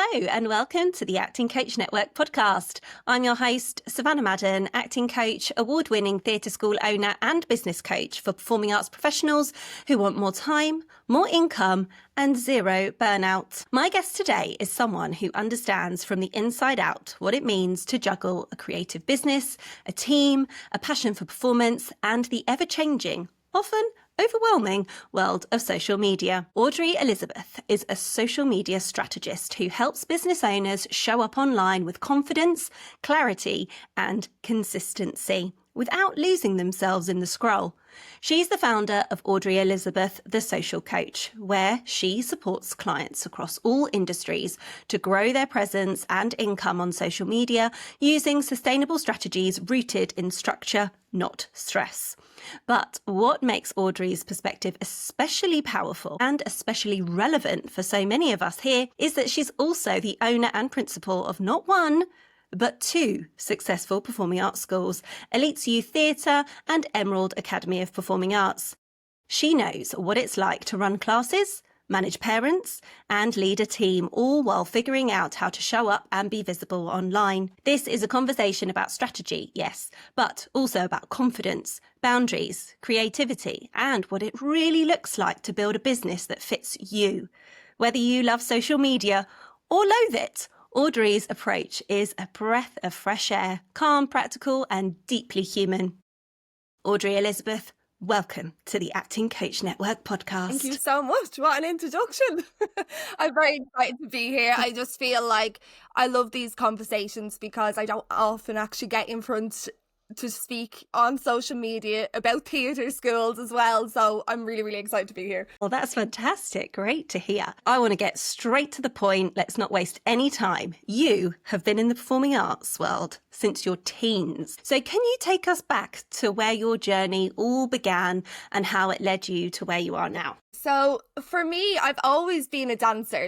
Hello and welcome to the Acting Coach Network podcast. I'm your host, Savannah Madden, acting coach, award-winning theatre school owner and business coach for performing arts professionals who want more time, more income and zero burnout. My guest today is someone who understands from the inside out what it means to juggle a creative business, a team, a passion for performance and the ever-changing, often overwhelming world of social media. Audrey Elizabeth is a social media strategist who helps business owners show up online with confidence, clarity, and consistency without losing themselves in the scroll. She's the founder of Audrey Elizabeth, the social coach, where she supports clients across all industries to grow their presence and income on social media using sustainable strategies rooted in structure, not stress. But what makes Audrey's perspective especially powerful and especially relevant for so many of us here is that she's also the owner and principal of not one, but two successful performing arts schools, Elites Youth Theatre and Emerald Academy of Performing Arts. She knows what it's like to run classes, manage parents, and lead a team, all while figuring out how to show up and be visible online. This is a conversation about strategy, yes, but also about confidence, boundaries, creativity, and what it really looks like to build a business that fits you. Whether you love social media or loathe it, Audrey's approach is a breath of fresh air, calm, practical, and deeply human. Audrey Elizabeth, welcome to the Acting Coach Network podcast. Thank you so much. What an introduction. I'm very excited to be here. I just feel like I love these conversations because I don't often actually get in front to speak on social media about theatre schools as well. So I'm really, really excited to be here. Well, that's fantastic. Great to hear. I want to get straight to the point. Let's not waste any time. You have been in the performing arts world since your teens. So can you take us back to where your journey all began and how it led you to where you are now? So for me, I've always been a dancer,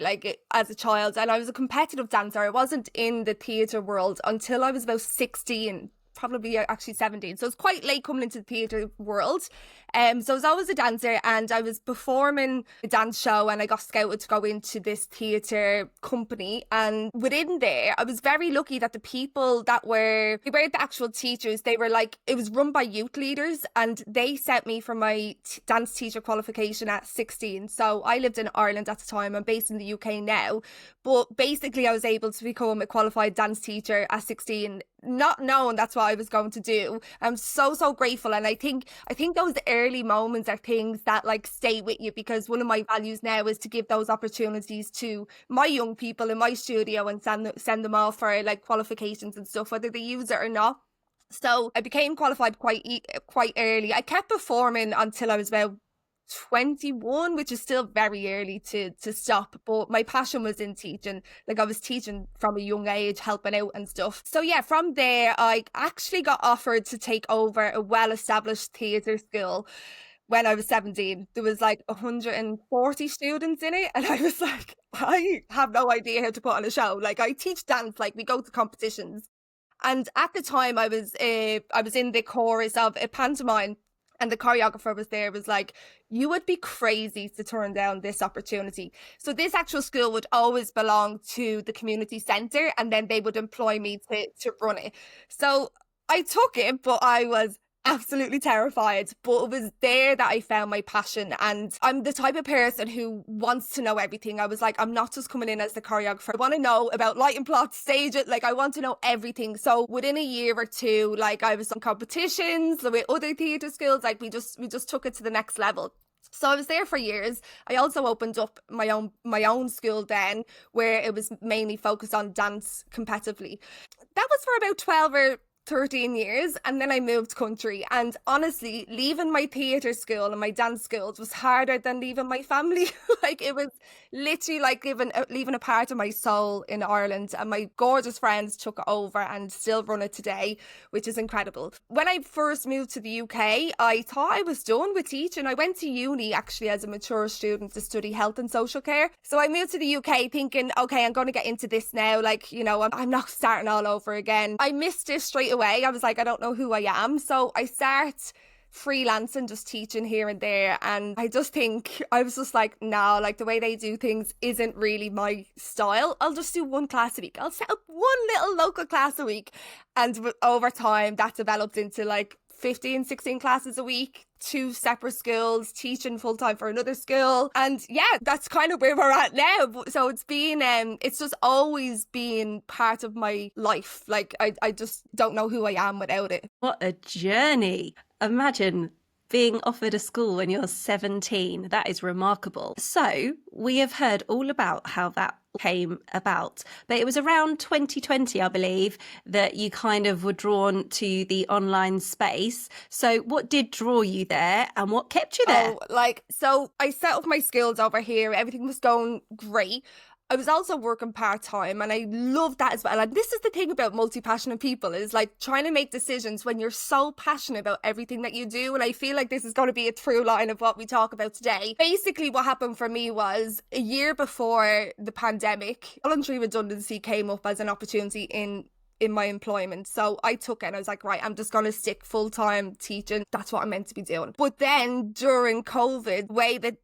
as a child, and I was a competitive dancer. I wasn't in the theatre world until I was about 16. Probably actually 17. So it's quite late coming into the theatre world. So I was always a dancer and I was performing a dance show and I got scouted to go into this theatre company. And within there, I was very lucky that the people that were the actual teachers, they were it was run by youth leaders and they set me for my dance teacher qualification at 16. So I lived in Ireland at the time. I'm based in the UK now. But basically I was able to become a qualified dance teacher at 16, not knowing that's what I was going to do. I'm so grateful, and I think those early moments are things that stay with you, because one of my values now is to give those opportunities to my young people in my studio and send them off for qualifications and stuff, whether they use it or not. So I became qualified quite early. I kept performing until I was about 21, which is still very early to stop, but my passion was in teaching. I was teaching from a young age, helping out and stuff. So yeah, from there I actually got offered to take over a well-established theatre school when I was 17. There was 140 students in it, and I was I have no idea how to put on a show. I teach dance, we go to competitions. And at the time I was in the chorus of a pantomime. And the choreographer was there, was you would be crazy to turn down this opportunity. So this actual school would always belong to the community centre, and then they would employ me to run it. So I took it, but I was absolutely terrified. But it was there that I found my passion, and I'm the type of person who wants to know everything. I was I'm not just coming in as the choreographer. I want to know about lighting plots, stage it. I want to know everything. So within a year or two, I was on competitions with other theatre schools. We just took it to the next level. So I was there for years. I also opened up my own school then, where it was mainly focused on dance competitively. That was for about 12 or 13 years, and then I moved country, and honestly leaving my theatre school and my dance schools was harder than leaving my family. It was literally leaving a part of my soul in Ireland, and my gorgeous friends took it over and still run it today, which is incredible. When I first moved to the UK, I thought I was done with teaching. I went to uni actually as a mature student to study health and social care. So I moved to the UK thinking, okay, I'm going to get into this now, I'm not starting all over again. I missed it straight away. I was I don't know who I am. So I start freelancing, just teaching here and there. And I just think I was just like, no, like the way they do things isn't really my style. I'll just do one class a week. I'll set up one little local class a week. And over time that developed into like 15, 16 classes a week, 2 separate schools, teaching full time for another school. And yeah, that's kind of where we're at now. So it's been, it's just always been part of my life. Like I just don't know who I am without it. What a journey. Imagine being offered a school when you're 17. That is remarkable. So we have heard all about how that came about, but it was around 2020, I believe, that you kind of were drawn to the online space. So what did draw you there and what kept you there? So I set up my skills over here. Everything was going great. I was also working part-time and I loved that as well. And this is the thing about multi-passionate people, is like trying to make decisions when you're so passionate about everything that you do. And I feel like this is going to be a through line of what we talk about today. Basically, what happened for me was a year before the pandemic, voluntary redundancy came up as an opportunity in my employment. So I took it and I was like, right, I'm just going to stick full-time teaching. That's what I'm meant to be doing. But then during COVID,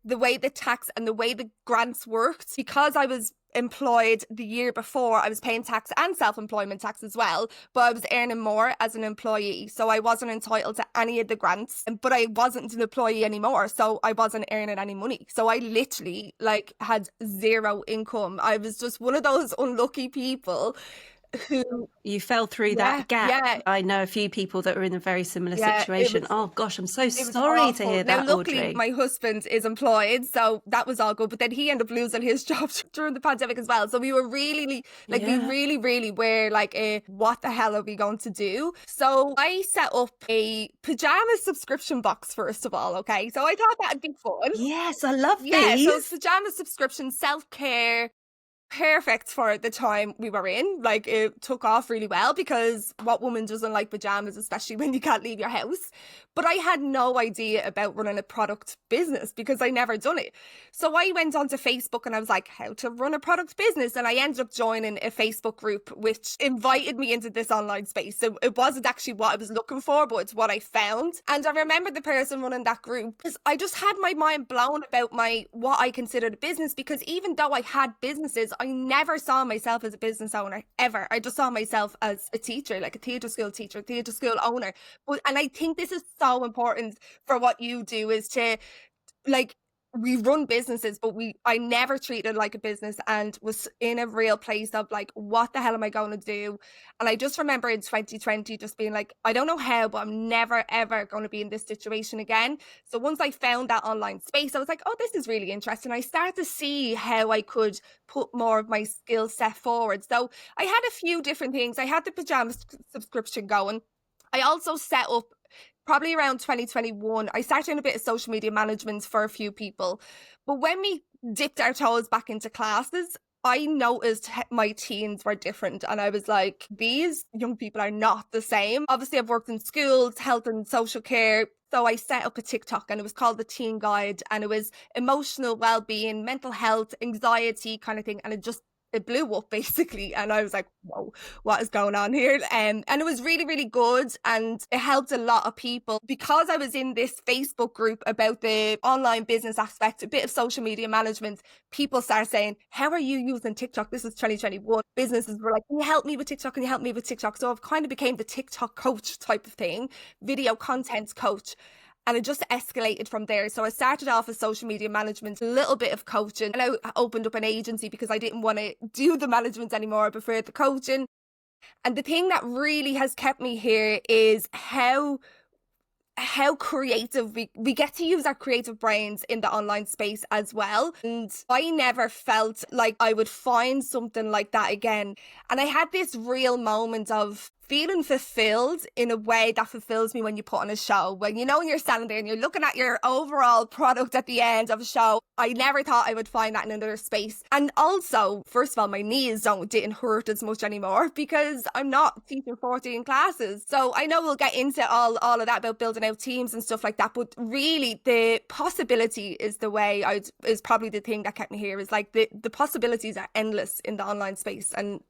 the way the tax and the way the grants worked, because I was employed the year before, I was paying tax and self-employment tax as well, but I was earning more as an employee. So I wasn't entitled to any of the grants, but I wasn't an employee anymore. So I wasn't earning any money. So I literally like had zero income. I was just one of those unlucky people who... You fell through that gap. Yeah. I know a few people that were in a very similar situation. Oh gosh, I'm so sorry to hear that, luckily, Audrey. My husband is employed, so that was all good. But then he ended up losing his job during the pandemic as well. So we were really, we really were like, what the hell are we going to do? So I set up a pajama subscription box, first of all, okay? So I thought that'd be fun. Yes, I love these. Yeah, so pajama subscription, self-care, perfect for the time we were in. Like, it took off really well, because what woman doesn't like pajamas, especially when you can't leave your house? But I had no idea about running a product business because I never done it. So I went onto Facebook and I was like, how to run a product business? And I ended up joining a Facebook group which invited me into this online space. So it wasn't actually what I was looking for, but it's what I found. And I remember the person running that group, because I just had my mind blown about what I considered a business, because even though I had businesses, I never saw myself as a business owner ever. I just saw myself as a teacher, like a theatre school teacher, theatre school owner. And I think this is so important for what you do, is to, like, we run businesses, but I never treated it like a business, and was in a real place of like, what the hell am I going to do? And I just remember in 2020 just being like, I don't know how, but I'm never ever going to be in this situation again. So once I found that online space, I was like, oh, this is really interesting. I started to see how I could put more of my skill set forward. So I had a few different things. I had the pajama subscription going. I also set up, probably around 2021, I started doing a bit of social media management for a few people. But when we dipped our toes back into classes, I noticed my teens were different. And I was like, these young people are not the same. Obviously, I've worked in schools, health and social care. So I set up a TikTok and it was called The Teen Guide. And it was emotional well-being, mental health, anxiety kind of thing. And it blew up basically. And I was like, whoa, what is going on here? And it was really, really good. And it helped a lot of people, because I was in this Facebook group about the online business aspect, a bit of social media management. People started saying, how are you using TikTok? This is 2021. Businesses were like, can you help me with TikTok? Can you help me with TikTok? So I've kind of became the TikTok coach type of thing, video content coach. And it just escalated from there. So I started off as social media management, a little bit of coaching, and I opened up an agency because I didn't want to do the management anymore. I preferred the coaching. And the thing that really has kept me here is how creative we get to use our creative brains in the online space as well. And I never felt like I would find something like that again. And I had this real moment of feeling fulfilled in a way that fulfills me when you put on a show. When you're standing there and you're looking at your overall product at the end of a show. I never thought I would find that in another space. And also, first of all, my knees didn't hurt as much anymore because I'm not teaching 14 classes. So I know we'll get into all of that about building out teams and stuff like that. But really, the possibility is is probably the thing that kept me here. Is like the possibilities are endless in the online space. And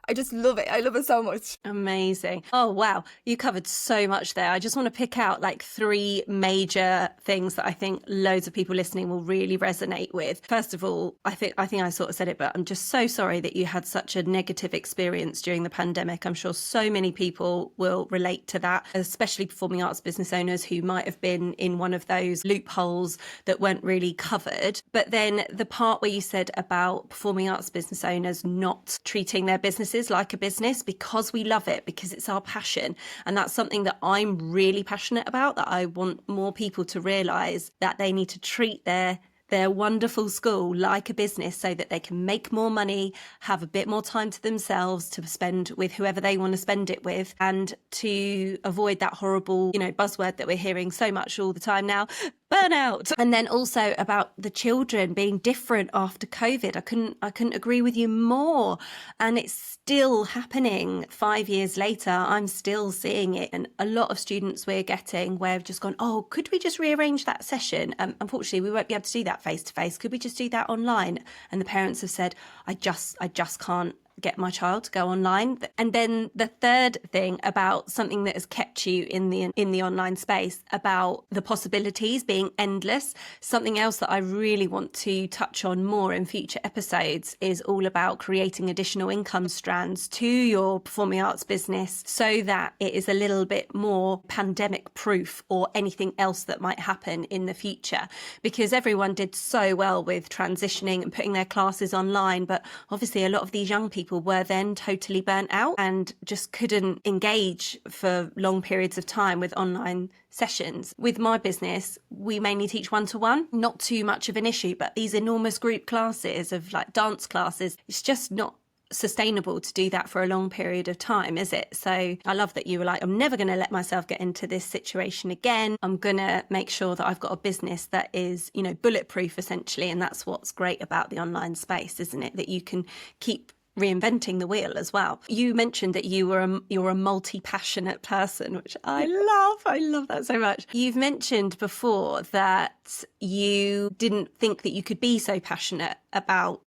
I just love it. I love it so much. Amazing. Oh, wow. You covered so much there. I just want to pick out like 3 major things that I think loads of people listening will really resonate with. First of all, I think I sort of said it, but I'm just so sorry that you had such a negative experience during the pandemic. I'm sure so many people will relate to that, especially performing arts business owners who might have been in one of those loopholes that weren't really covered. But then the part where you said about performing arts business owners not treating their businesses like a business because we love it, because it's our passion. And that's something that I'm really passionate about, that I want more people to realise that they need to treat their wonderful school like a business so that they can make more money, have a bit more time to themselves to spend with whoever they want to spend it with, and to avoid that horrible, buzzword that we're hearing so much all the time now, burnout. And then also about the children being different after COVID. I couldn't agree with you more. And it's still happening 5 years later. I'm still seeing it. And a lot of students we're getting where we've just gone, oh, could we just rearrange that session? Unfortunately, we won't be able to do that face to face. Could we just do that online? And the parents have said, I just can't get my child to go online. And then the third thing about something that has kept you in the online space, about the possibilities being endless. Something else that I really want to touch on more in future episodes is all about creating additional income strands to your performing arts business so that it is a little bit more pandemic proof or anything else that might happen in the future, because everyone did so well with transitioning and putting their classes online. But obviously a lot of these young people were then totally burnt out and just couldn't engage for long periods of time with online sessions. With my business, we mainly teach one-to-one, not too much of an issue, but these enormous group classes of like dance classes, it's just not sustainable to do that for a long period of time, is it? So I love that you were like, I'm never going to let myself get into this situation again. I'm going to make sure that I've got a business that is, bulletproof essentially. And that's what's great about the online space, isn't it? That you can keep reinventing the wheel as well. You mentioned that you're a multi-passionate person, which I love that so much. You've mentioned before that you didn't think that you could be so passionate about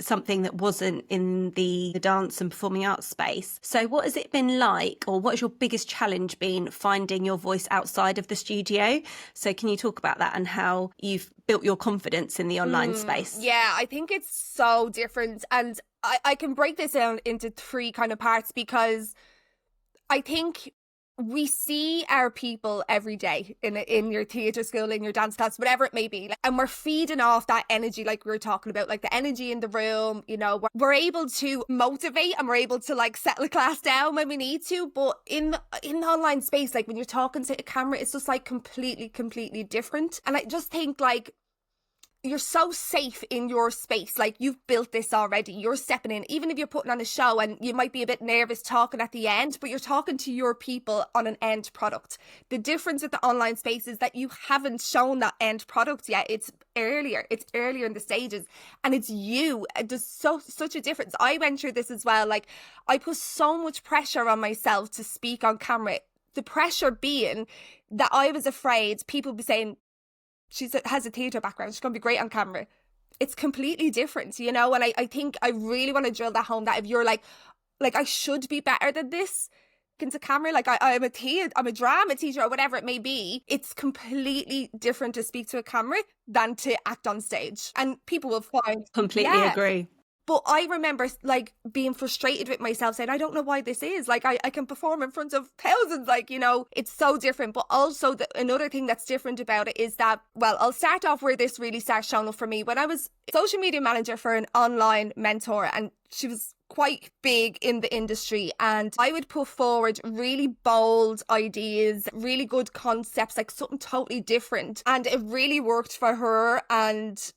something that wasn't in the dance and performing arts space. So what has it been like, or what has your biggest challenge been finding your voice outside of the studio? So can you talk about that and how you've built your confidence in the online space? Yeah, I think it's so different. And I can break this down into 3 kind of parts, because I think we see our people every day in your theatre school, in your dance class, whatever it may be. And we're feeding off that energy, like we were talking about, like the energy in the room, we're able to motivate and we're able to like settle a class down when we need to. But in the online space, like when you're talking to a camera, it's just like completely different. And I just think like, you're so safe in your space. Like you've built this already. You're stepping in, even if you're putting on a show and you might be a bit nervous talking at the end, but you're talking to your people on an end product. The difference with the online space is that you haven't shown that end product yet. It's earlier in the stages, and it's you. There's such a difference. I went through this as well. Like I put so much pressure on myself to speak on camera. The pressure being that I was afraid people would be saying, she has a theatre background, she's going to be great on camera. It's completely different, and I think I really want to drill that home, that if you're like I should be better than this into camera, like I'm a drama teacher or whatever it may be, it's completely different to speak to a camera than to act on stage. And people will find... Completely agree. But I remember like being frustrated with myself, saying, I don't know why this is. Like I can perform in front of thousands, it's so different. But also another thing that's different about it is that, well, I'll start off where this really starts showing up for me. When I was social media manager for an online mentor, and she was quite big in the industry, and I would put forward really bold ideas, really good concepts, like something totally different, and it really worked for her and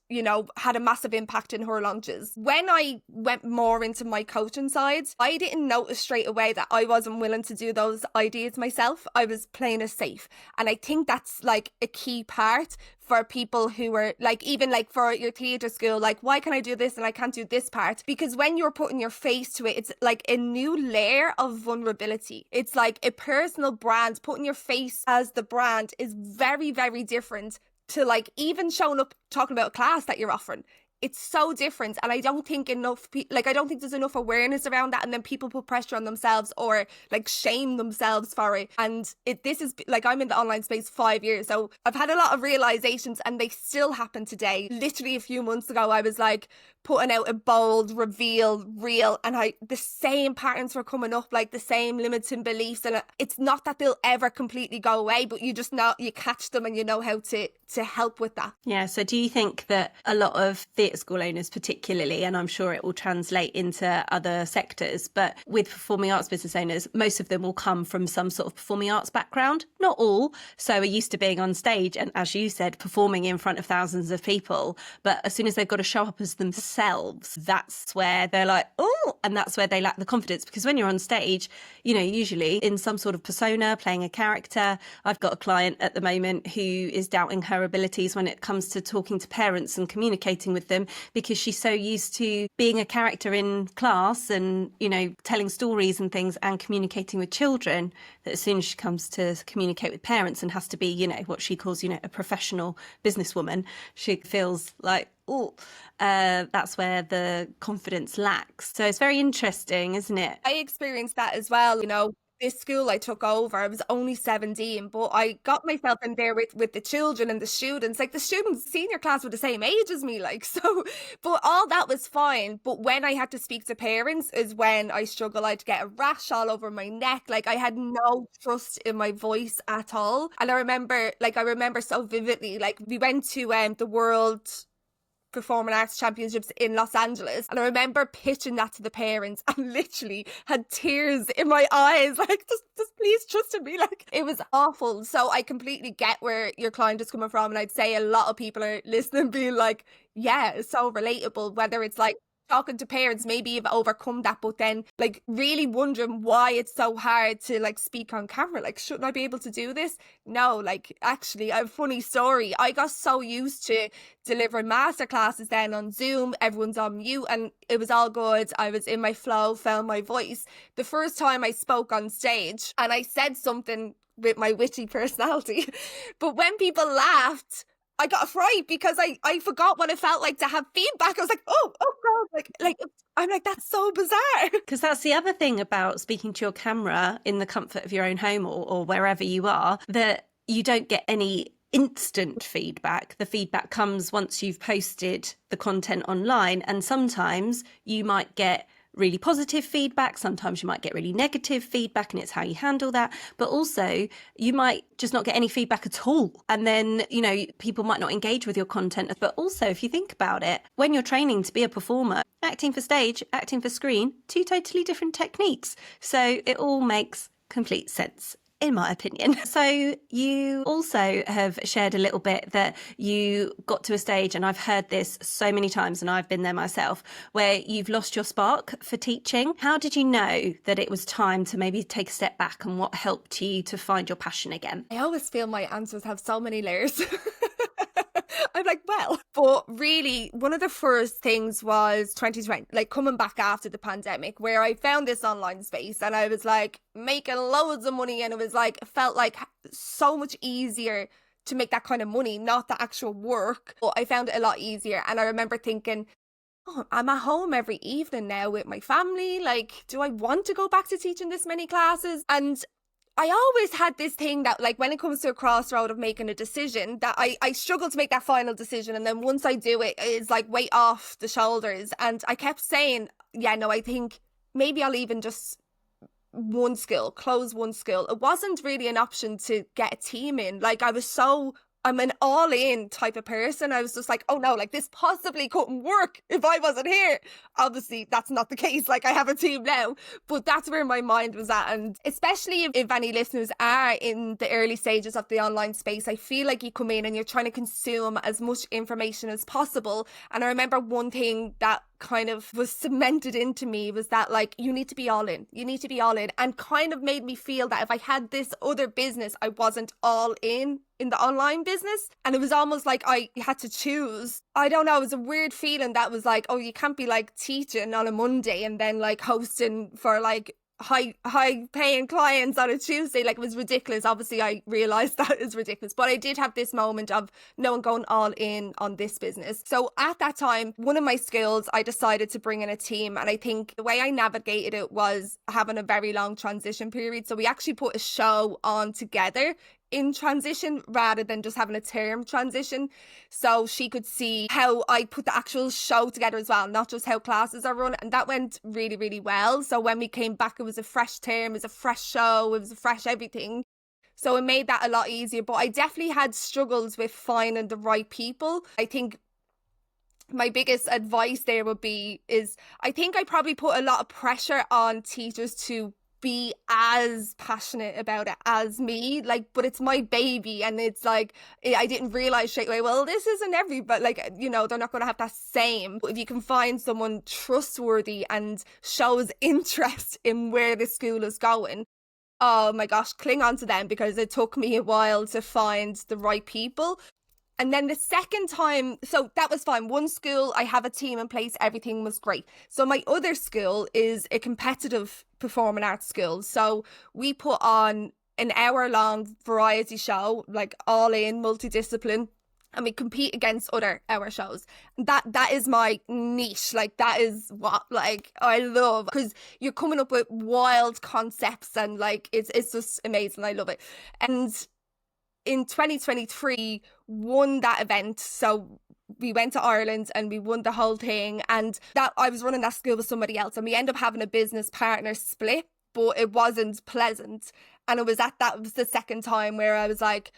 had a massive impact in her launches. When I went more into my coaching side, I didn't notice straight away that I wasn't willing to do those ideas myself. I was playing it safe, and I think that's like a key part for people who are like, even like for your theatre school, like, why can I do this and I can't do this part? Because when you're putting your face to it, it's like a new layer of vulnerability. It's like a personal brand. Putting your face as the brand is very, very different to like even showing up talking about a class that you're offering. it's so different, and I don't think I don't think there's enough awareness around that, and then people put pressure on themselves or like shame themselves for it. And this is like, I'm in the online space 5 years, so I've had a lot of realizations, and they still happen today. Literally a few months ago, I was like putting out a bold reveal reel, and the same patterns were coming up, like the same limiting beliefs, and it's not that they'll ever completely go away, but you just know, you catch them and you know how to help with that. Yeah, so do you think that a lot of theatre school owners particularly, and I'm sure it will translate into other sectors, but with performing arts business owners, most of them will come from some sort of performing arts background? Not all. So are used to being on stage and, as you said, performing in front of thousands of people. But as soon as they've got to show up as themselves, that's where they're like, oh, and that's where they lack the confidence. Because when you're on stage, you know, usually in some sort of persona, playing a character. I've got a client at the moment who is doubting her abilities when it comes to talking to parents and communicating with them, because she's so used to being a character in class and, you know, telling stories and things and communicating with children, that as soon as she comes to communicate with parents and has to be, you know, what she calls, you know, a professional businesswoman, she feels like, that's where the confidence lacks. So it's very interesting, isn't it? I experienced that as well. You know, this school I took over, I was only 17, but I got myself in there with the children and the students. Like, the students, senior class, were the same age as me, like, so, but all that was fine. But when I had to speak to parents is when I struggled. I'd get a rash all over my neck. Like, I had no trust in my voice at all. And I remember so vividly, like, we went to the World Performing Arts Championships in Los Angeles, and I remember pitching that to the parents and literally had tears in my eyes, like, just please trust in me. Like, it was awful. So I completely get where your client is coming from, and I'd say a lot of people are listening being like, yeah, it's so relatable, whether it's like talking to parents, maybe you've overcome that, but then like really wondering why it's so hard to like speak on camera. Like, shouldn't I be able to do this? No, like, actually, I have a funny story. I got so used to delivering masterclasses then on Zoom, everyone's on mute, and it was all good. I was in my flow, found my voice. The first time I spoke on stage and I said something with my witty personality, but when people laughed, I got a fright because I forgot what it felt like to have feedback. I was like, oh God, like I'm like, that's so bizarre. Because that's the other thing about speaking to your camera in the comfort of your own home or wherever you are, that you don't get any instant feedback. The feedback comes once you've posted the content online, and sometimes you might get really positive feedback, sometimes you might get really negative feedback, and it's how you handle that. But also you might just not get any feedback at all, and then, you know, people might not engage with your content. But also, if you think about it, when you're training to be a performer, acting for stage, acting for screen, two totally different techniques. So it all makes complete sense, in my opinion. So you also have shared a little bit that you got to a stage, and I've heard this so many times and I've been there myself, where you've lost your spark for teaching. How did you know that it was time to maybe take a step back, and what helped you to find your passion again? I always feel my answers have so many layers. I'm like, well, but really one of the first things was 2020, like coming back after the pandemic, where I found this online space and I was like making loads of money, and it was like, it felt like so much easier to make that kind of money, not the actual work, but I found it a lot easier. And I remember thinking, oh, I'm at home every evening now with my family. Like, do I want to go back to teaching this many classes? And I always had this thing that, like, when it comes to a crossroad of making a decision, that I struggle to make that final decision. And then once I do it, it's like weight off the shoulders. And I kept saying, yeah, no, I think maybe I'll even just close one skill. It wasn't really an option to get a team in. Like, I'm an all-in type of person. I was just like, oh no, like, this possibly couldn't work if I wasn't here. Obviously, that's not the case. Like, I have a team now, but that's where my mind was at. And especially if any listeners are in the early stages of the online space, I feel like you come in and you're trying to consume as much information as possible. And I remember one thing that kind of was cemented into me was that, like, you need to be all in. You need to be all in, and kind of made me feel that if I had this other business, I wasn't all in the online business. And it was almost like I had to choose. I don't know, it was a weird feeling that was like, oh, you can't be like teaching on a Monday and then like hosting for like high paying clients on a Tuesday. Like, it was ridiculous. Obviously I realized that is ridiculous, but I did have this moment of no, I'm going all in on this business. So at that time, one of my skills, I decided to bring in a team, and I think the way I navigated it was having a very long transition period. So we actually put a show on together in transition rather than just having a term transition, so she could see how I put the actual show together as well, not just how classes are run. And that went really, really well. So when we came back, it was a fresh term, it was a fresh show, it was a fresh everything. So it made that a lot easier. But I definitely had struggles with finding the right people. I think my biggest advice there would be is, I think I probably put a lot of pressure on teachers to be as passionate about it as me, like, but it's my baby, and it's like, I didn't realize straight away, well, this isn't but like, you know, they're not going to have that same. But if you can find someone trustworthy and shows interest in where the school is going, oh my gosh, cling on to them, because it took me a while to find the right people. And then the second time, so that was fine. One school, I have a team in place, everything was great. So my other school is a competitive performing arts school. So we put on an hour-long variety show, like all in, multidiscipline, and we compete against other hour shows. That is my niche. Like, that is what, like, I love, because you're coming up with wild concepts, and like, it's just amazing. I love it. And in 2023, won that event. So we went to Ireland and we won the whole thing. And that, I was running that school with somebody else, and we ended up having a business partner split, but it wasn't pleasant. And it was that was the second time where I was like,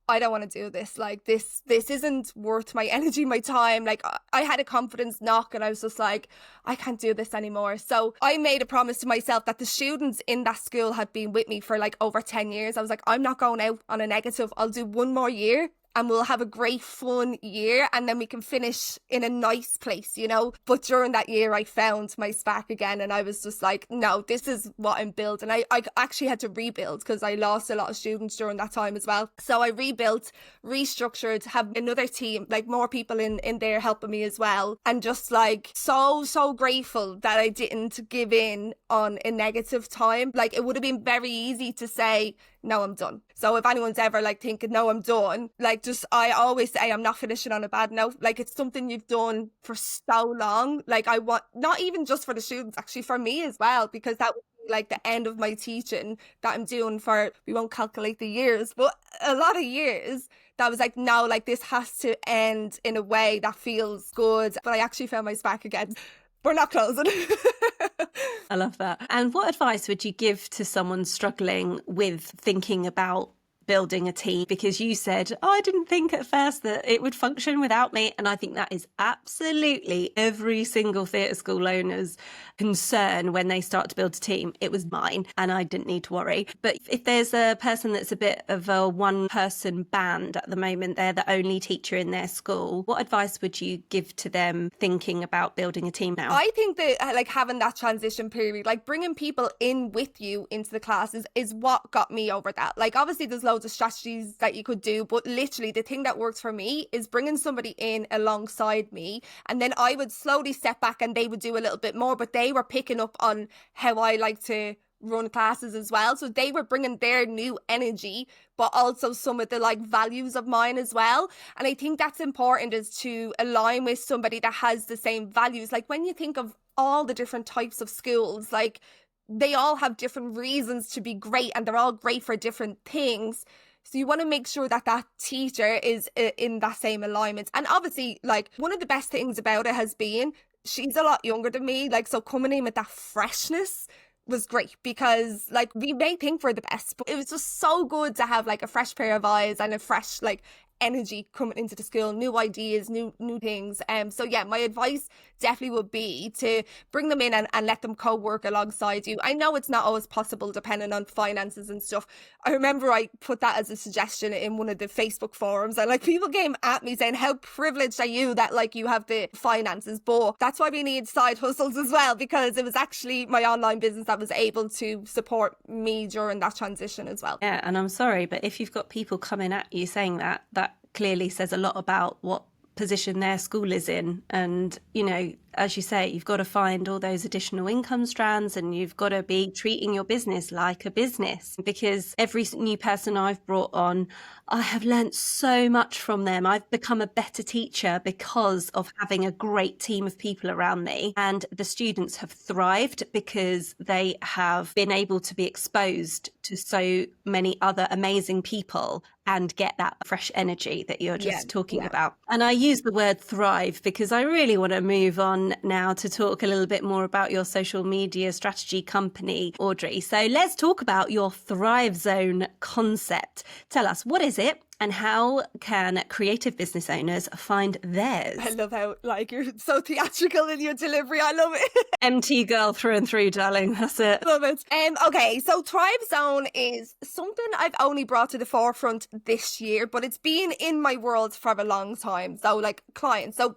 I don't want to do this. Like, this isn't worth my energy, my time. Like, I had a confidence knock, and I was just like, I can't do this anymore. So I made a promise to myself that the students in that school had been with me for like over 10 years. I was like, I'm not going out on a negative. I'll do one more year, and we'll have a great fun year, and then we can finish in a nice place, you know. But during that year, I found my spark again, and I was just like, no, this is what I'm building. I actually had to rebuild, because I lost a lot of students during that time as well. So I rebuilt, restructured, have another team, like more people in there helping me as well, and just like so grateful that I didn't give in on a negative time. Like, it would have been very easy to say, no, I'm done. So if anyone's ever like thinking, no, I'm done, like, just, I always say, I'm not finishing on a bad note. Like, it's something you've done for so long. Like, I want, not even just for the students, actually for me as well, because that would be like the end of my teaching that I'm doing for, we won't calculate the years, but a lot of years. That was like, no, like, this has to end in a way that feels good. But I actually found my spark again. We're not closing. I love that. And what advice would you give to someone struggling with thinking about building a team? Because you said, I didn't think at first that it would function without me. And I think that is absolutely every single theatre school owner's concern when they start to build a team. It was mine, and I didn't need to worry. But if there's a person that's a bit of a one-person band at the moment, they're the only teacher in their school, what advice would you give to them thinking about building a team now? I think that like having that transition period, like bringing people in with you into the classes, is what got me over that. Like, obviously there's loads of strategies that you could do, but literally the thing that works for me is bringing somebody in alongside me, and then I would slowly step back and they would do a little bit more, but they were picking up on how I like to run classes as well. So they were bringing their new energy, but also some of the like values of mine as well. And I think that's important, is to align with somebody that has the same values. Like, when you think of all the different types of schools, like, they all have different reasons to be great, and they're all great for different things. So you want to make sure that that teacher is in that same alignment. And obviously, like, one of the best things about it has been, she's a lot younger than me. Like, so coming in with that freshness was great, because like, we may think we're the best, but it was just so good to have like a fresh pair of eyes and a fresh like energy coming into the school, new ideas, new things. So yeah, my advice definitely would be to bring them in and let them co-work alongside you. I know it's not always possible depending on finances and stuff. I remember I put that as a suggestion in one of the Facebook forums, and like, people came at me saying, how privileged are you that like you have the finances? But that's why we need side hustles as well, because it was actually my online business that was able to support me during that transition as well. Yeah, and I'm sorry, but if you've got people coming at you saying that clearly says a lot about what position their school is in. And, you know, as you say, you've got to find all those additional income strands, and you've got to be treating your business like a business, because every new person I've brought on, I have learnt so much from them. I've become a better teacher because of having a great team of people around me, and the students have thrived because they have been able to be exposed to so many other amazing people and get that fresh energy that you're just talking about. And I use the word thrive because I really want to move on now to talk a little bit more about your social media strategy company, Audrey. So let's talk about your Thrive Zone concept. Tell us, what is it? And how can creative business owners find theirs? I love how you're so theatrical in your delivery. I love it. MT girl through and through, darling. That's it. Love it. Okay, so Thrive Zone is something I've only brought to the forefront this year, but it's been in my world for a long time. So clients. So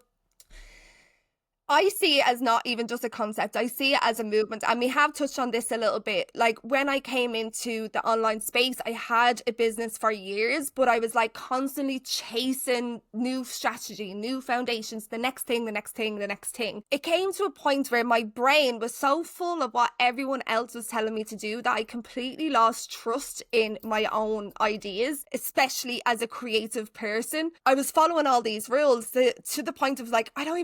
I see it as not even just a concept. I see it as a movement. And we have touched on this a little bit. When I came into the online space, I had a business for years, but I was constantly chasing new strategy, new foundations, the next thing, the next thing, the next thing. It came to a point where my brain was so full of what everyone else was telling me to do that I completely lost trust in my own ideas, especially as a creative person. I was following all these rules to the point of I don't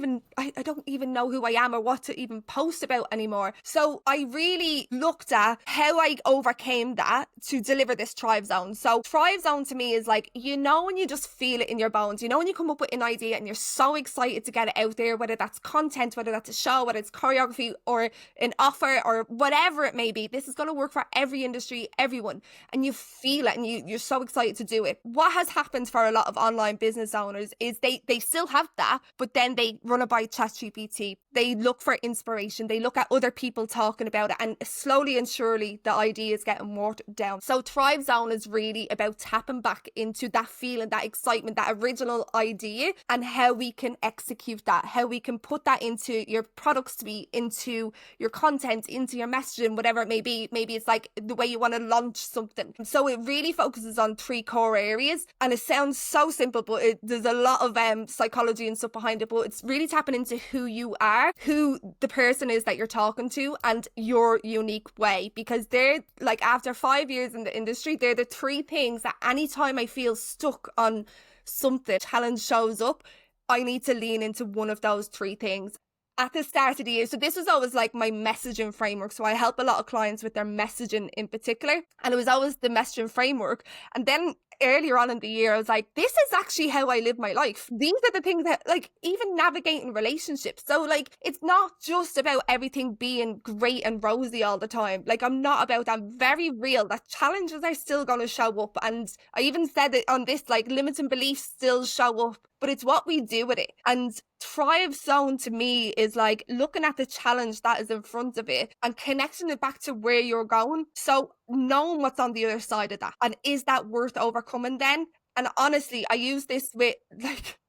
even know who I am or what to even post about anymore. So I really looked at how I overcame that to deliver this Thrive Zone. So Thrive Zone to me is when you just feel it in your bones, when you come up with an idea and you're so excited to get it out there, whether that's content, whether that's a show, whether it's choreography or an offer or whatever it may be. This is going to work for every industry, everyone, and you feel it and you're so excited to do it. What has happened for a lot of online business owners is they still have that, but then they run it by ChatGPT. They look for inspiration. They look at other people talking about it, and slowly and surely the idea is getting watered down. So Thrive Zone is really about tapping back into that feeling, that excitement, that original idea, and how we can execute that, how we can put that into your product suite, into your content, into your messaging, whatever it may be. Maybe it's the way you want to launch something. So it really focuses on 3 core areas, and it sounds so simple, but there's a lot of psychology and stuff behind it. But it's really tapping into who you are, who the person is that you're talking to, and your unique way. Because they're after 5 years in the industry, they're the 3 things that anytime I feel stuck on something, challenge shows up, I need to lean into one of those 3 things. At the start of the year, so this was always my messaging framework. So I help a lot of clients with their messaging in particular, and it was always the messaging framework. And then earlier on in the year, I was this is actually how I live my life. These are the things that even navigating relationships. So it's not just about everything being great and rosy all the time. I'm not about that. I'm very real that challenges are still going to show up. And I even said it on this, limiting beliefs still show up, but it's what we do with it. And Thrive Zone to me is looking at the challenge that is in front of it and connecting it back to where you're going. So knowing what's on the other side of that, and is that worth overcoming then? And honestly, I use this with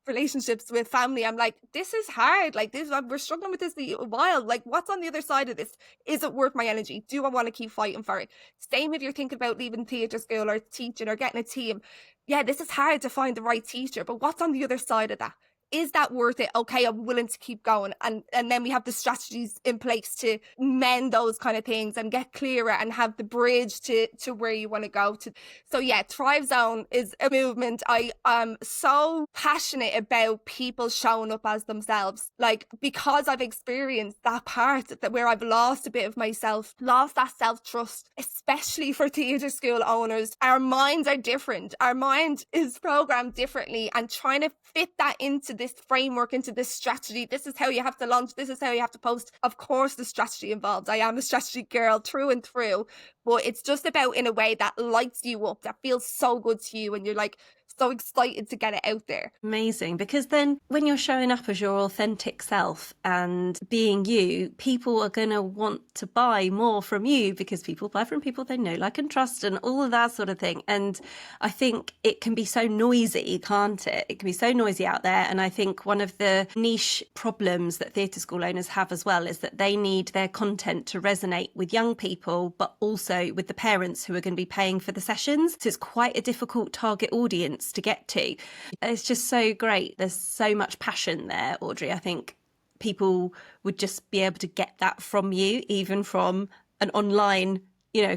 relationships with family. I'm this is hard. We're struggling with this a while. What's on the other side of this? Is it worth my energy? Do I want to keep fighting for it? Same if you're thinking about leaving theatre school or teaching or getting a team. Yeah, this is hard to find the right teacher, but what's on the other side of that? Is that worth it? Okay, I'm willing to keep going. And then we have the strategies in place to mend those kind of things and get clearer and have the bridge to where you want to go to. So yeah, Thrive Zone is a movement. I am so passionate about people showing up as themselves. Because I've experienced that part where I've lost a bit of myself, lost that self-trust, especially for theatre school owners. Our minds are different. Our mind is programmed differently, and trying to fit that into this framework, into this strategy. This is how you have to launch. This is how you have to post. Of course, the strategy involved. I am a strategy girl through and through, but it's just about in a way that lights you up, that feels so good to you, and you're so excited to get it out there. Amazing, because then when you're showing up as your authentic self and being you, people are going to want to buy more from you because people buy from people they know, like and trust, and all of that sort of thing. And I think it can be so noisy, can't it? It can be so noisy out there. And I think one of the niche problems that theatre school owners have as well is that they need their content to resonate with young people, but also with the parents who are going to be paying for the sessions. So it's quite a difficult target audience to get to. It's just so great. There's so much passion there, Audrey. I think people would just be able to get that from you, even from an online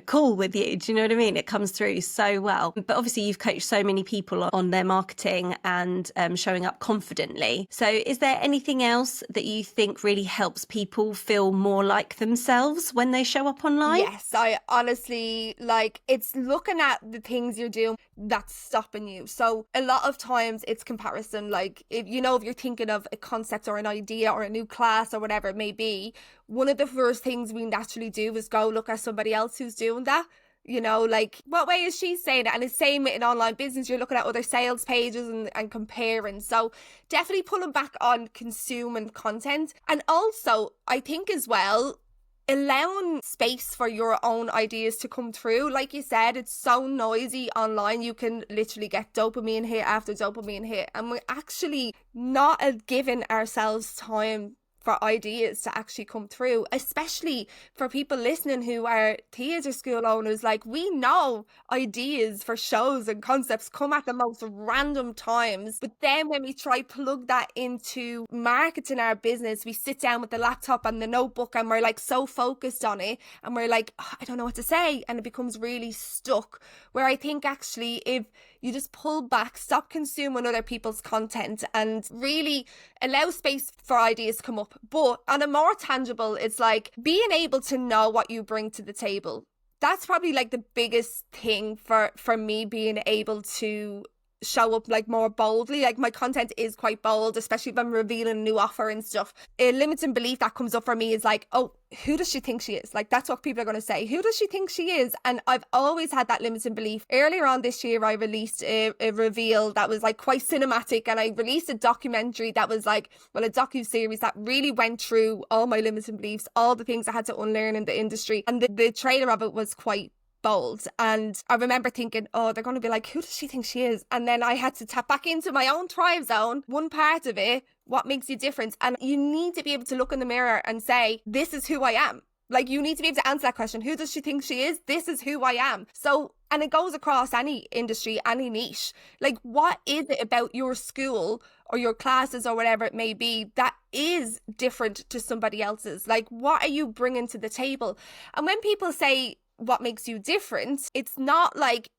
call with you. Do you know what I mean? It comes through so well. But obviously you've coached so many people on their marketing and showing up confidently. So is there anything else that you think really helps people feel more like themselves when they show up online? Yes, I honestly, it's looking at the things you're doing that's stopping you. So a lot of times it's comparison. Like, if you're thinking of a concept or an idea or a new class or whatever it may be, one of the first things we naturally do is go look at somebody else who's doing that. What way is she saying it? And it's same in online business. You're looking at other sales pages and comparing. So definitely pulling back on consuming content. And also, I think as well, allowing space for your own ideas to come through. Like you said, it's so noisy online. You can literally get dopamine hit after dopamine hit. And we're actually not giving ourselves time for ideas to actually come through, especially for people listening who are theatre school owners. Like, we know ideas for shows and concepts come at the most random times, but then when we try plug that into marketing our business, we sit down with the laptop and the notebook and we're so focused on it and we're like, oh, I don't know what to say, and it becomes really stuck. Where I think actually if you just pull back, stop consuming other people's content and really allow space for ideas to come up. But on a more tangible, it's being able to know what you bring to the table. That's probably the biggest thing for me, being able to show up more boldly. My content is quite bold, especially if I'm revealing a new offer and stuff. A limiting belief that comes up for me is oh, who does she think she is? That's what people are going to say. Who does she think she is? And I've always had that limiting belief. Earlier on this year, I released a reveal that was quite cinematic, and I released a documentary that was a docu-series that really went through all my limiting beliefs, all the things I had to unlearn in the industry. And the trailer of it was quite bold, and I remember thinking, oh, they're going to be who does she think she is? And then I had to tap back into my own thrive zone, one part of it, what makes you different. And you need to be able to look in the mirror and say, this is who I am. You need to be able to answer that question. Who does she think she is? This is who I am. So, and it goes across any industry, any niche. What is it about your school or your classes or whatever it may be that is different to somebody else's? What are you bringing to the table? And when people say, what makes you different, it's not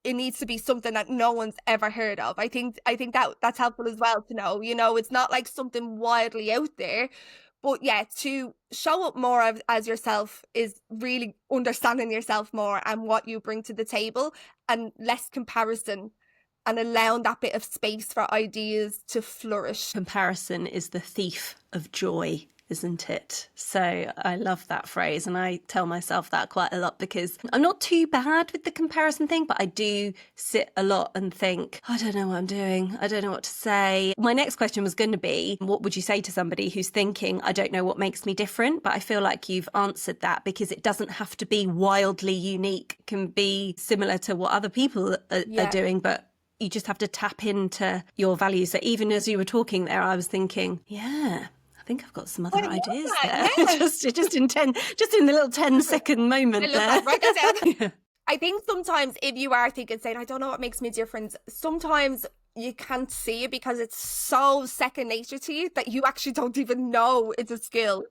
it needs to be something that no one's ever heard of. I think that's helpful as well to know. It's not something wildly out there. But yeah, to show up more as yourself is really understanding yourself more and what you bring to the table, and less comparison, and allowing that bit of space for ideas to flourish. Comparison is the thief of joy, isn't it? So I love that phrase, and I tell myself that quite a lot, because I'm not too bad with the comparison thing, but I do sit a lot and think, I don't know what I'm doing. I don't know what to say. My next question was going to be, what would you say to somebody who's thinking, I don't know what makes me different? But I feel like you've answered that, because it doesn't have to be wildly unique. It can be similar to what other people are doing, but you just have to tap into your values. So even as you were talking there, I was thinking, yeah, I think I've got some other ideas there. Yeah. just in the little 10-second moment there. Right. I think sometimes if you are saying, I don't know what makes me different, sometimes you can't see it because it's so second nature to you that you actually don't even know it's a skill.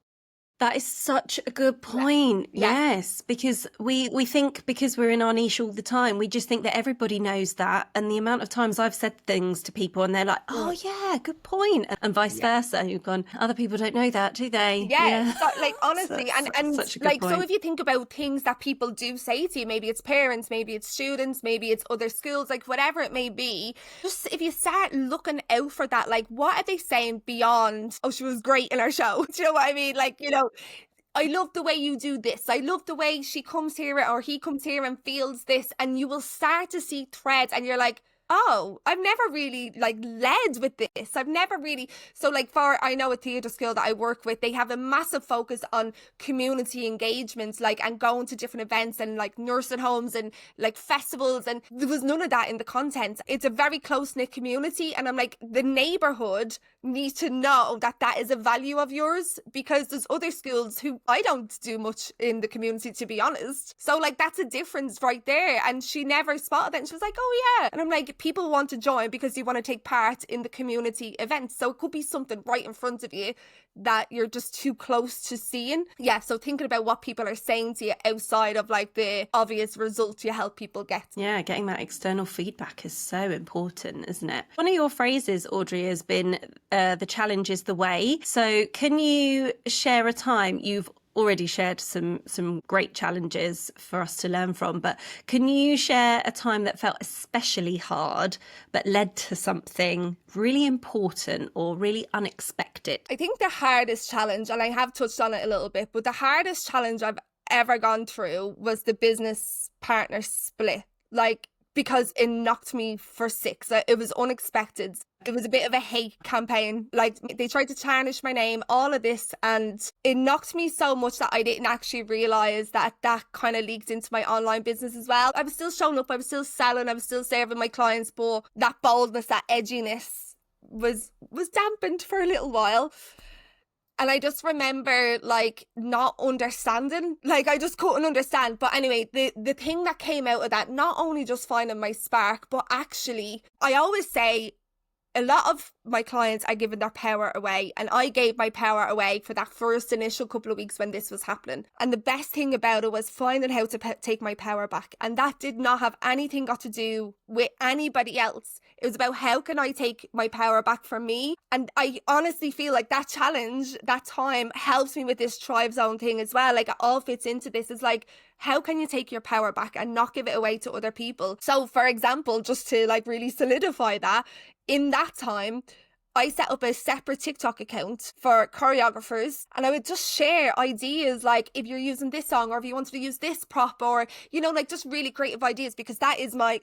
That is such a good point. Yeah. Yes, because we think, because we're in our niche all the time, we just think that everybody knows that. And the amount of times I've said things to people and they're like, oh yeah, good point. And vice versa. You've gone, other people don't know that, do they? Yeah. So, honestly, and such a good point. So if you think about things that people do say to you, maybe it's parents, maybe it's students, maybe it's other schools, whatever it may be, just if you start looking out for that, what are they saying beyond, oh, she was great in our show? Do you know what I mean? I love the way you do this. I love the way she comes here or he comes here and feels this. And you will start to see threads and you're like, oh, I've never really led with this. I've never really. So I know a theatre school that I work with, they have a massive focus on community engagements, and going to different events and nursing homes and festivals. And there was none of that in the content. It's a very close-knit community. And I'm the neighbourhood needs to know that is a value of yours, because there's other schools who I don't do much in the community, to be honest. So that's a difference right there. And she never spotted it. And she was like, oh yeah. And I'm people want to join because you want to take part in the community events. So it could be something right in front of you that you're just too close to seeing. Yeah, so thinking about what people are saying to you outside of like the obvious result you help people get. Yeah, getting that external feedback is so important, isn't it? One of your phrases, Audrey, has been the challenge is the way. So can you share a time? You've already shared some great challenges for us to learn from, but can you share a time that felt especially hard but led to something really important or really unexpected? I think the hardest challenge, and I have touched on it a little bit, but the hardest challenge I've ever gone through was the business partner split. Like, because it knocked me for six. It was unexpected. It was a bit of a hate campaign. Like, they tried to tarnish my name, all of this, and it knocked me so much that I didn't actually realise that kind of leaked into my online business as well. I was still showing up, I was still selling, I was still serving my clients, but that boldness, that edginess was dampened for a little while. And I just remember like not understanding, like I just couldn't understand. But anyway, the thing that came out of that, not only just finding my spark, but actually, I always say a lot of my clients are giving their power away, and I gave my power away for that first initial couple of weeks when this was happening. And the best thing about it was finding how to take my power back. And that did not have anything got to do with anybody else. It was about how can I take my power back for me. And I honestly feel like that challenge, that time helps me with this Thrive Zone thing as well. Like it all fits into this. It's like, how can you take your power back and not give it away to other people? So for example, just to like really solidify that, in that time, I set up a separate TikTok account for choreographers, and I would just share ideas like if you're using this song or if you wanted to use this prop, or, you know, like just really creative ideas, because that is my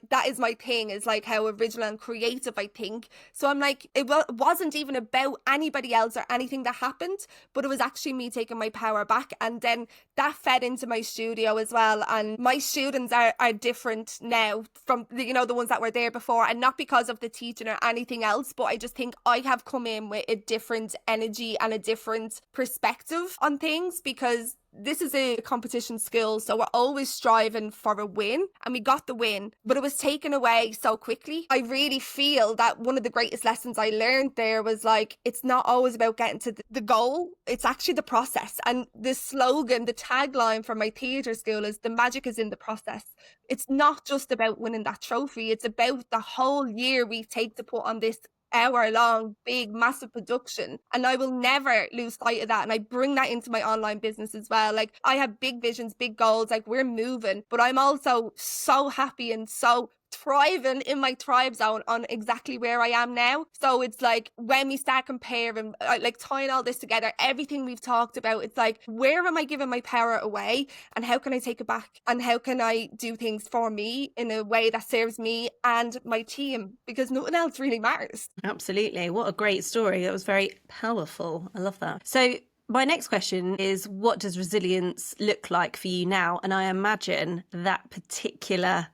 thing, is like how original and creative I think. So I'm like, it wasn't even about anybody else or anything that happened, but it was actually me taking my power back. And then that fed into my studio as well. And my students are different now from the ones that were there before, and not because of the teaching or anything else, but I just think I have come in with a different energy and a different perspective on things, because this is a competition skill, so we're always striving for a win, and we got the win, but it was taken away so quickly. I really feel that one of the greatest lessons I learned there was like, it's not always about getting to the goal, it's actually the process. And the slogan, the tagline for my theatre school is, the magic is in the process. It's not just about winning that trophy, it's about the whole year we take to put on this hour-long, big, massive production. And I will never lose sight of that. And I bring that into my online business as well. Like, I have big visions, big goals, like we're moving, but I'm also so happy and so thriving in my Thrive Zone on exactly where I am now. So it's like, when we start comparing, like tying all this together, everything we've talked about, it's like, where am I giving my power away, and how can I take it back, and how can I do things for me in a way that serves me and my team, because nothing else really matters. Absolutely. What a great story. That was very powerful. I love that. So my next question is, what does resilience look like for you now? And I imagine that particular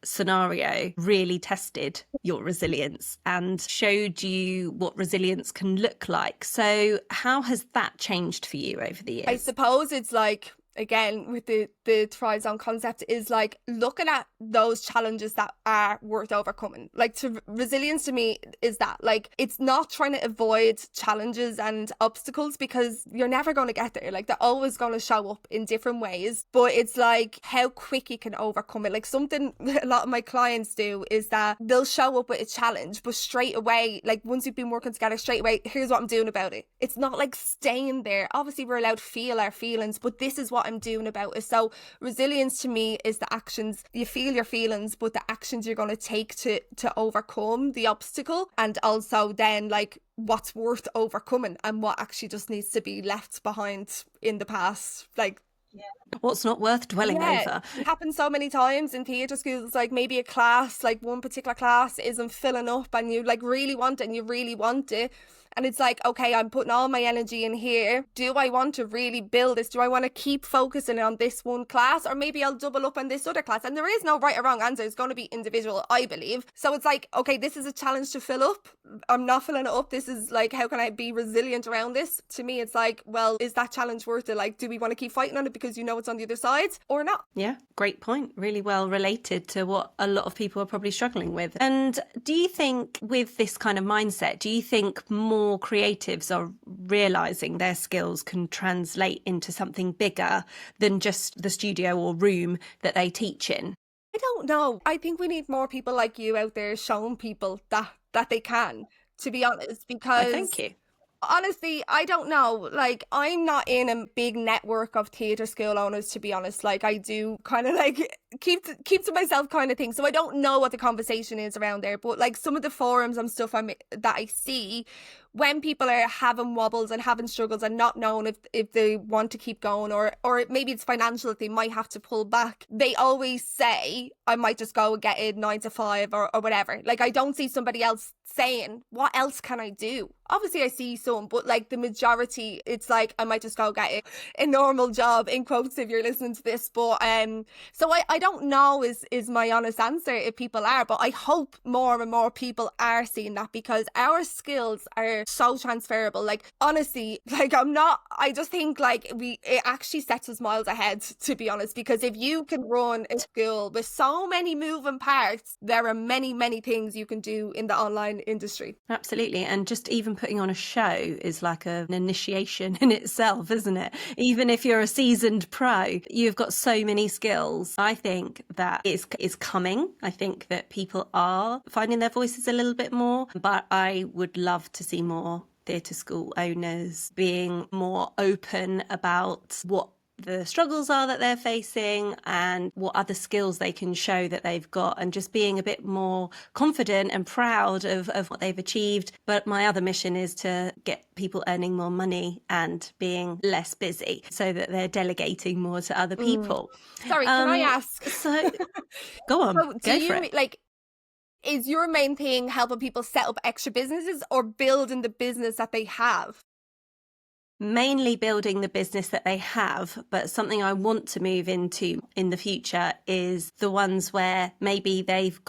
scenario really tested your resilience and showed you what resilience can look like. So how has that changed for you over the years? I suppose it's like, again, with the Thrive Zone concept, is like looking at those challenges that are worth overcoming. Like, resilience to me is that, like, it's not trying to avoid challenges and obstacles, because you're never going to get there. Like, they're always going to show up in different ways, but it's like how quick you can overcome it. Like, something a lot of my clients do is that they'll show up with a challenge, but straight away, like once we've been working together, straight away, here's what I'm doing about it. It's not like staying there. Obviously we're allowed to feel our feelings, but this is what I'm doing about it. So resilience to me is the actions. You feel your feelings, but the actions you're going to take to overcome the obstacle, and also then like what's worth overcoming and what actually just needs to be left behind in the past. Like, what's not worth dwelling over. It happens so many times in theatre schools. Like, maybe a class, like one particular class isn't filling up, and you like really want it, and you really want it, And it's like, okay, I'm putting all my energy in here. Do I want to really build this? Do I want to keep focusing on this one class? Or maybe I'll double up on this other class. And there is no right or wrong answer. It's going to be individual, I believe. So it's like, okay, this is a challenge to fill up. I'm not filling it up. This is like, how can I be resilient around this? To me, it's like, well, is that challenge worth it? Like, do we want to keep fighting on it because you know it's on the other side or not? Yeah, great point. Really well related to what a lot of people are probably struggling with. And do you think with this kind of mindset, do you think more creatives are realising their skills can translate into something bigger than just the studio or room that they teach in? I don't know. I think we need more people like you out there showing people that they can, to be honest, because Thank you. honestly, I don't know. Like, I'm not in a big network of theatre school owners, to be honest. Like, I do kind of like keep to myself kind of thing. So I don't know what the conversation is around there. But like some of the forums and stuff that I see, when people are having wobbles and having struggles and not knowing if they want to keep going, or maybe it's financial that they might have to pull back, they always say, I might just go and get a 9 to 5 or whatever. Like, I don't see somebody else saying, what else can I do? Obviously I see some, but like the majority, it's like, I might just go get a normal job, in quotes, if you're listening to this. But so I don't know is my honest answer if people are, but I hope more and more people are seeing that, because our skills are so transferable. Like, honestly, like I just think like it actually sets us miles ahead, to be honest, because if you can run a school with so many moving parts, there are many things you can do in the online industry. Absolutely. And just even putting on a show is like an initiation in itself, isn't it? Even if you're a seasoned pro, you've got so many skills. I think that it's coming. I think that people are finding their voices a little bit more, but I would love to see more theatre school owners being more open about what the struggles are that they're facing and what other skills they can show that they've got, and just being a bit more confident and proud of what they've achieved. But my other mission is to get people earning more money and being less busy so that they're delegating more to other people. Sorry, can I ask? So go on, so go for it. Like, is your main thing helping people set up extra businesses or building the business that they have? Mainly building the business that they have, but something I want to move into in the future is the ones where maybe they've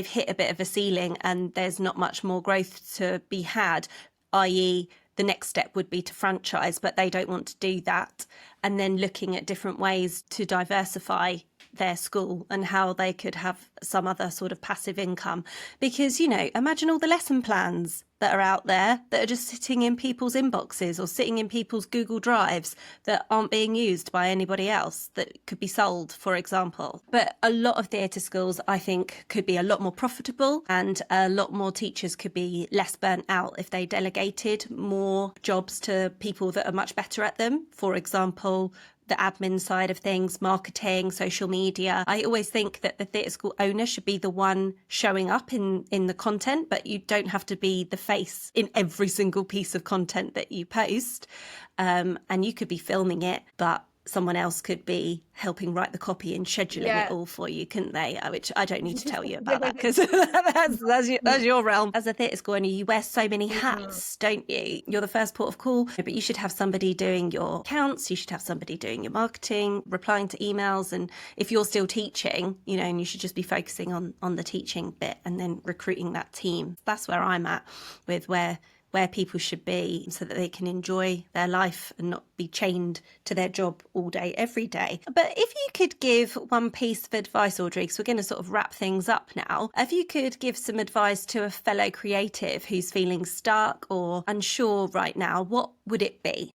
hit a bit of a ceiling and there's not much more growth to be had, i.e. the next step would be to franchise, but they don't want to do that. And then looking at different ways to diversify their school and how they could have some other sort of passive income. Because, you know, imagine all the lesson plans that are out there that are just sitting in people's inboxes or sitting in people's Google Drives that aren't being used by anybody else, that could be sold, for example. But a lot of theatre schools, I think, could be a lot more profitable, and a lot more teachers could be less burnt out if they delegated more jobs to people that are much better at them. For example, the admin side of things, marketing, social media. I always think that the theatre school owner should be the one showing up in the content, but you don't have to be the face in every single piece of content that you post. And you could be filming it, but someone else could be helping write the copy and scheduling it all for you, couldn't they? Which I don't need to tell you about that, because that's your realm. As a theatre school owner, you wear so many hats, don't you? You're the first port of call, but you should have somebody doing your accounts, you should have somebody doing your marketing, replying to emails, and if you're still teaching, you know, and you should just be focusing on the teaching bit and then recruiting that team. That's where I'm at with where people should be, so that they can enjoy their life and not be chained to their job all day, every day. But if you could give one piece of advice, Audrey, because we're going to sort of wrap things up now, if you could give some advice to a fellow creative who's feeling stuck or unsure right now, what would it be?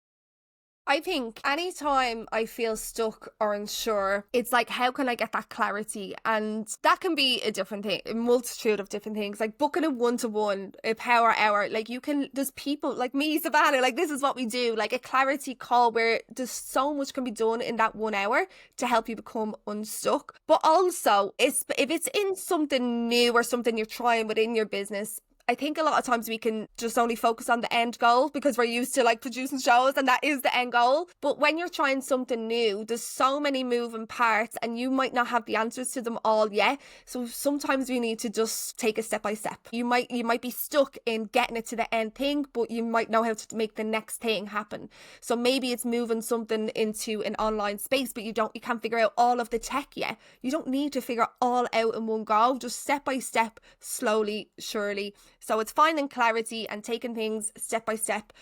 I think anytime I feel stuck or unsure, it's like, how can I get that clarity? And that can be a different thing, a multitude of different things, like booking a 1-to-1, a power hour. Like, there's people like me, Savannah, like this is what we do, like a clarity call where there's so much can be done in that 1 hour to help you become unstuck. But also, if it's in something new or something you're trying within your business, I think a lot of times we can just only focus on the end goal because we're used to like producing shows and that is the end goal. But when you're trying something new, there's so many moving parts and you might not have the answers to them all yet. So sometimes we need to just take it step by step. You might be stuck in getting it to the end thing, but you might know how to make the next thing happen. So maybe it's moving something into an online space, but you can't figure out all of the tech yet. You don't need to figure it all out in one go, just step by step, slowly, surely. So it's finding clarity and taking things step by step,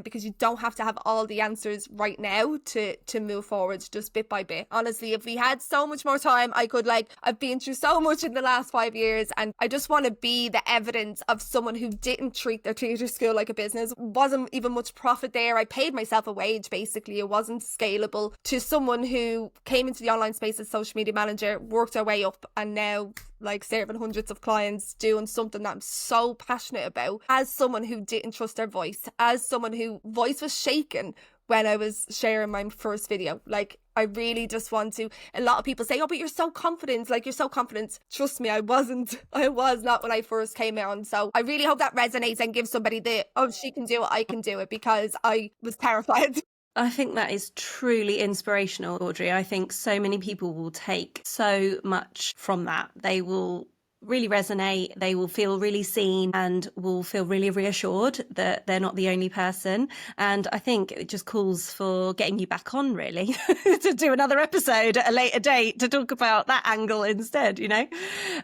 because you don't have to have all the answers right now to move forward, just bit by bit. Honestly, if we had so much more time, I've been through so much in the last 5 years, and I just want to be the evidence of someone who didn't treat their theatre school like a business. Wasn't even much profit there. I paid myself a wage, basically. It wasn't scalable, to someone who came into the online space as social media manager, worked their way up, and now like serving hundreds of clients, doing something that I'm so passionate about, as someone who didn't trust their voice, as someone who voice was shaken when I was sharing my first video. Like, I really just want to, a lot of people say, oh, but you're so confident, like you're so confident. Trust me, I was not when I first came on. So I really hope that resonates and gives somebody oh, she can do it, I can do it, because I was terrified. I think that is truly inspirational, Audrey. I think so many people will take so much from that. They will really resonate, they will feel really seen and will feel really reassured that they're not the only person. And I think it just calls for getting you back on, really, to do another episode at a later date to talk about that angle instead, you know.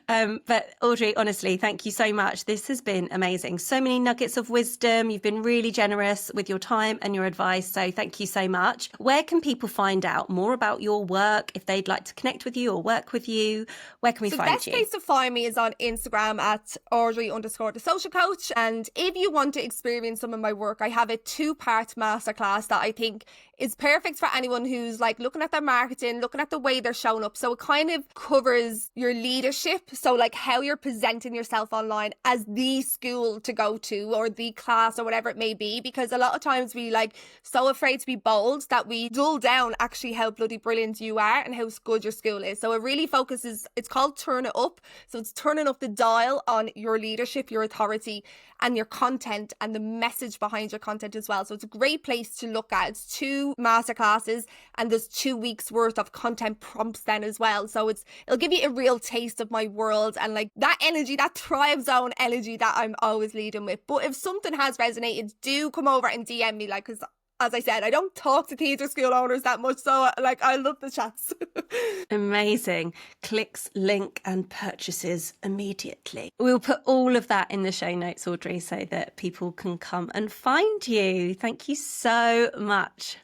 But Audrey, honestly, thank you so much. This has been amazing. So many nuggets of wisdom. You've been really generous with your time and your advice. So thank you so much. Where can people find out more about your work if they'd like to connect with you or work with you? Where can we find you? The best place to find me is on Instagram at Audrey_the social coach. And if you want to experience some of my work, I have a 2-part masterclass that I think is perfect for anyone who's like looking at their marketing, looking at the way they're showing up. So it kind of covers your leadership. So like how you're presenting yourself online as the school to go to, or the class, or whatever it may be. Because a lot of times we like so afraid to be bold that we dull down actually how bloody brilliant you are and how good your school is. So it really focuses, it's called Turn It Up. So it's turning up the dial on your leadership, your authority, and your content, and the message behind your content as well. So it's a great place to look at. It's 2 masterclasses and there's 2 weeks worth of content prompts then as well. So it'll give you a real taste of my world and like that energy, that Thrive Zone energy that I'm always leading with. But if something has resonated, do come over and DM me, like, because as I said, I don't talk to theatre school owners that much, so like I love the chats. Amazing. Clicks, link and purchases immediately. We'll put all of that in the show notes, Audrey, so that people can come and find you. Thank you so much.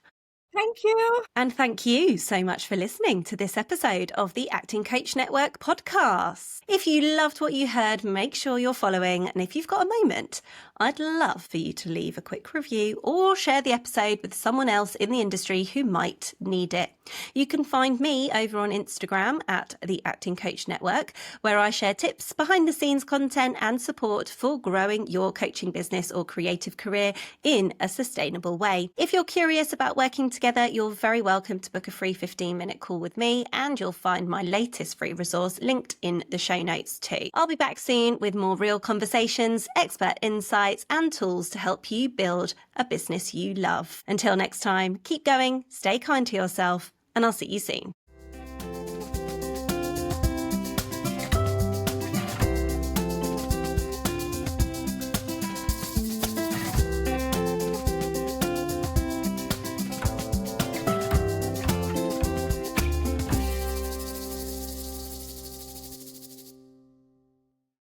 Thank you. And thank you so much for listening to this episode of the Acting Coach Network podcast. If you loved what you heard, make sure you're following. And if you've got a moment, I'd love for you to leave a quick review or share the episode with someone else in the industry who might need it. You can find me over on Instagram at the Acting Coach Network, where I share tips, behind the scenes content and support for growing your coaching business or creative career in a sustainable way. If you're curious about working together, you're very welcome to book a free 15-minute call with me, and you'll find my latest free resource linked in the show notes too. I'll be back soon with more real conversations, expert insights and tools to help you build a business you love. Until next time, keep going, stay kind to yourself, and I'll see you soon.